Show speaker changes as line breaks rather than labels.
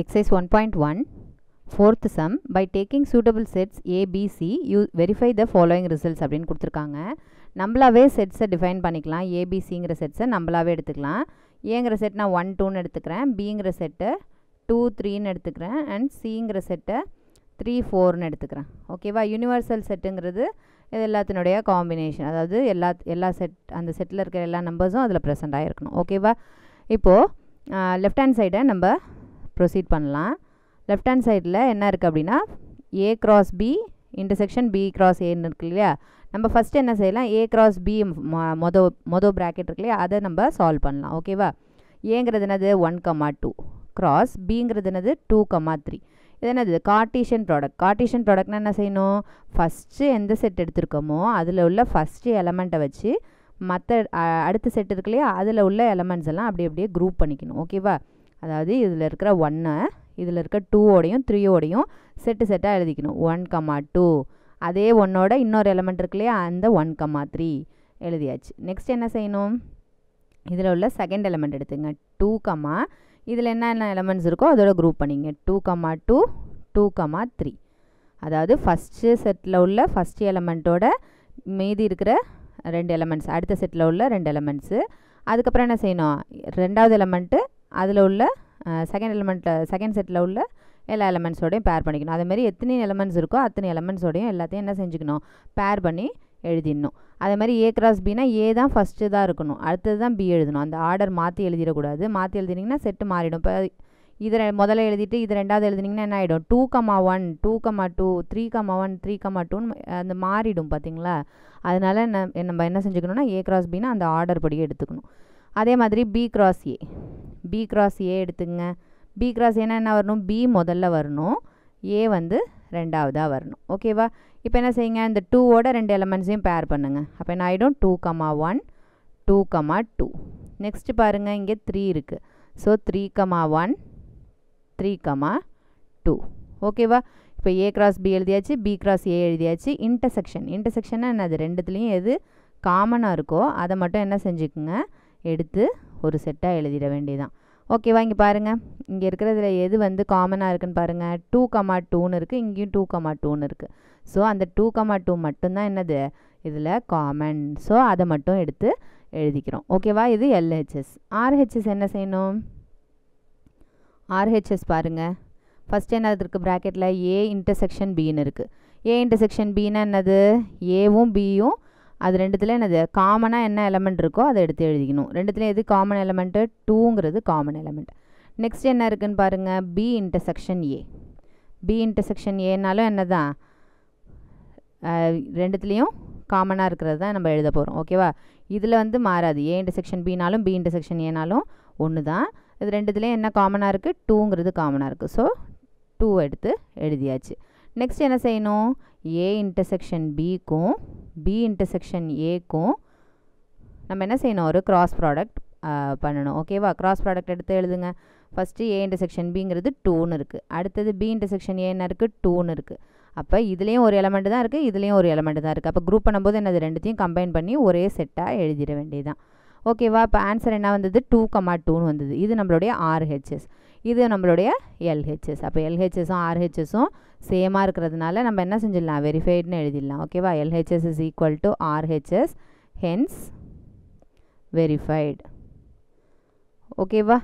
Exercise 1.1 fourth sum. By taking suitable sets A, B, C, you verify the following results அப்படின்னு கொடுத்துருக்காங்க. நம்மளாவே செட்ஸை define பண்ணிக்கலாம். ஏபிசிங்கிற செட்ஸை நம்மளாவே எடுத்துக்கலாம். ஏங்கிற set நான் 1 2ன்னு எடுத்துக்கிறேன், பிங்கிற செட்டை 2 3ன்னு எடுத்துக்கிறேன், அண்ட் சிங்கிற செட்டை 3 4ன்னு எடுத்துக்கிறேன். ஓகேவா? யூனிவர்சல் செட்டுங்கிறது இது எல்லாத்தினுடைய காம்பினேஷன், அதாவது எல்லா செட் அந்த செட்டில் இருக்கிற எல்லா நம்பர்ஸும் அதில் ப்ரெசென்ட் ஆகிருக்கணும். ஓகேவா? இப்போது லெஃப்ட் ஹேண்ட் சைடை நம்ம ப்ரொசீட் பண்ணலாம். லெஃப்ட் ஹேண்ட் சைடில் என்ன இருக்குது அப்படின்னா A cross B intersection B cross ஏன்னு இருக்கு இல்லையா? நம்ம ஃபஸ்ட்டு என்ன செய்யலாம், ஏ கிராஸ் பி மொதல் ப்ராக்கெட் இருக்கு இல்லையா, அதை நம்ம சால்வ் பண்ணலாம். ஓகேவா? ஏங்கிறது என்னது 1, 2 கிராஸ் பிங்கிறது என்னது 2, 3. இது என்னது கார்ட்டீசியன் ப்ராடக்ட். கார்ட்டீசியன் ப்ராடக்ட்னா என்ன செய்யணும், ஃபஸ்ட்டு எந்த செட் எடுத்திருக்கோமோ அதில் உள்ள ஃபஸ்ட்டு எலமெண்ட்டை வச்சு மற்ற அடுத்த செட் இருக்கு இல்லையா அதில் உள்ள எலமெண்ட்ஸ் எல்லாம் அப்படியே குரூப் பண்ணிக்கணும். ஓகேவா? அதாவது இதில் இருக்கிற 1 இதில் இருக்க 2ஓடையும் 3ஓடையும் செட்டாக எழுதிக்கணும். 1, 2 அதே 1ஓட இன்னொரு எலமெண்ட் இருக்கு இல்லையா அந்த 1, 3 எழுதியாச்சு. நெக்ஸ்ட் என்ன செய்யணும், இதில் உள்ள செகண்ட் எலமெண்ட் எடுத்துங்க 2, இதில் என்னென்ன எலமெண்ட்ஸ் இருக்கோ அதோட குரூப் பண்ணிங்க 2, 2, 2, 3. அதாவது ஃபஸ்ட்டு செட்டில் உள்ள ஃபஸ்ட்டு எலமெண்ட்டோட மீதி இருக்கிற 2 எலமெண்ட்ஸ், அடுத்த செட்டில் உள்ள 2 எலமெண்ட்ஸு. அதுக்கப்புறம் என்ன செய்யணும், ரெண்டாவது எலமெண்ட்டு அதில் உள்ள செகண்ட் செட்டில் உள்ள எல்லா எலமெண்ட்ஸோடையும் பேர் பண்ணிக்கணும். அதேமாதிரி எத்தனை எலமெண்ட்ஸ் இருக்கோ அத்தனை எலமெண்ட்ஸோடையும் எல்லாத்தையும் என்ன செஞ்சுக்கணும், பேர் பண்ணி எழுதிடணும். அதேமாதிரி ஏ கிராஸ் பினா ஏ தான் ஃபஸ்ட்டு தான் இருக்கணும், அடுத்தது தான் பி எழுதணும். அந்த ஆர்டர் மாற்றி எழுதிடக்கூடாது. மாற்றி எழுதினீங்கன்னா செட்டு மாறிடும். இப்போ இதை முதல்ல எழுதிட்டு இது ரெண்டாவது எழுதினீங்கன்னா என்ன ஆகிடும், 2, 1, 2, 2, 3, 1, 3, 2ன்னு அந்த மாறிடும். பார்த்தீங்களா? அதனால் நம்ம என்ன செஞ்சுக்கணும்னா ஏ கிராஸ் பின்னா அந்த ஆர்டர் படி எடுத்துக்கணும். அதே மாதிரி பி கிராஸ் ஏ எடுத்துங்க. பி கிராஸ் ஏன்னா என்ன வரணும், பி முதல்ல வரணும், ஏ வந்து ரெண்டாவதாக வரணும். ஓகேவா? இப்போ என்ன செய்யுங்க, இந்த 2ஓட 2 எலமெண்ட்ஸையும் பேர் பண்ணுங்கள். அப்போ என்ன ஆகிடும் 2, 1, 2, 2. நெக்ஸ்ட்டு பாருங்கள், இங்கே 3 இருக்குது. ஸோ 3, 1, 3, 2. ஓகேவா? இப்போ ஏ கிராஸ் பி எழுதியாச்சு, பி கிராஸ் ஏ எழுதியாச்சு. இன்டர்செக்ஷன்னா என்னது, ரெண்டுத்துலேயும் எது காமனாக இருக்கோ அதை மட்டும் என்ன செஞ்சுக்குங்க, எடுத்து ஒரு செட்டாக எழுதிட வேண்டியதான். ஓகேவா? இங்கே பாருங்கள், இங்கே இருக்கிறதுல எது வந்து காமனாக இருக்குன்னு பாருங்கள். 2, 2ன்னு இருக்குது, இங்கேயும் 2, 2ன்னு இருக்குது. ஸோ அந்த 2, 2 மட்டும்தான் என்னது இதில் காமன். ஸோ அதை மட்டும் எடுத்து எழுதிக்கிறோம். ஓகேவா? இது எல்ஹெச்எஸ். ஆர்ஹெச்எஸ் என்ன செய்யணும், ஆர்ஹெச்எஸ் பாருங்கள். ஃபஸ்ட் என்ன இருக்குது ப்ராக்கெட்டில், ஏ இன்டர்செக்ஷன் பின்னு இருக்குது. ஏ இன்டர்செக்ஷன் பின்னா என்னது, ஏவும் பியும் அது ரெண்டுத்தில் என்னது காமனாக என்ன எலமெண்ட் இருக்கோ அதை எடுத்து எழுதிக்கணும். ரெண்டுத்துலேயும் எது காமன் எலமெண்ட்டு, 2ங்கிறது காமன் எலமெண்ட். நெக்ஸ்ட் என்ன இருக்குதுன்னு பாருங்கள், b intersection a. B intersection ஏனாலும் என்ன தான், ரெண்டுத்துலேயும் காமனாக இருக்கிறது தான் நம்ம எழுத போகிறோம். ஓகேவா? இதில் வந்து மாறாது, ஏ இன்டர்செக்ஷன் பினாலும் பி இன்டர்செக்ஷன் ஏனாலும் ஒன்று தான். இது ரெண்டுத்துலேயும் என்ன காமனாக இருக்குது, 2ங்கிறது காமனாக இருக்குது. ஸோ 2 எடுத்து எழுதியாச்சு. நெக்ஸ்ட் என்ன செய்யணும், ஏ இன்டர்செக்ஷன் பிக்கும் பி இன்டர்செக்ஷன் ஏக்கும் நம்ம என்ன செய்யணும், ஒரு கிராஸ் ப்ராடக்ட் பண்ணணும். ஓகேவா? கிராஸ் ப்ராடக்ட் எடுத்து எழுதுங்க. ஃபஸ்ட்டு ஏ இன்டர்செக்ஷன் பிங்கிறது 2ன்னு இருக்குது, அடுத்தது பி இன்டர்செக்ஷன் ஏன்னு இருக்குது 2ன்னு இருக்குது. அப்போ இதுலேயும் ஒரு எலமெண்ட் தான் இருக்குது, இதுலேயும் ஒரு எலமெண்ட் தான் இருக்குது. அப்போ குரூப் பண்ணும்போது என்னது, ரெண்டுத்தையும் கம்பைன் பண்ணி ஒரே செட்டாக எழுதிட வேண்டியதுதான். ஓகேவா? இப்போ ஆன்சர் என்ன வந்தது, 2, 2ன்னு வந்தது. இது நம்மளுடைய ஆர்ஹெச்எஸ், இது நம்மளுடைய எல்ஹெச்எஸ். அப்போ எல்ஹெச்எஸும் ஆர்ஹெச்எஸும் சேமாக இருக்கிறதுனால நம்ம என்ன செஞ்சிடலாம், வெரிஃபைடுன்னு எழுதிடலாம். ஓகேவா? LHS is equal to RHS, hence verified. ஓகேவா?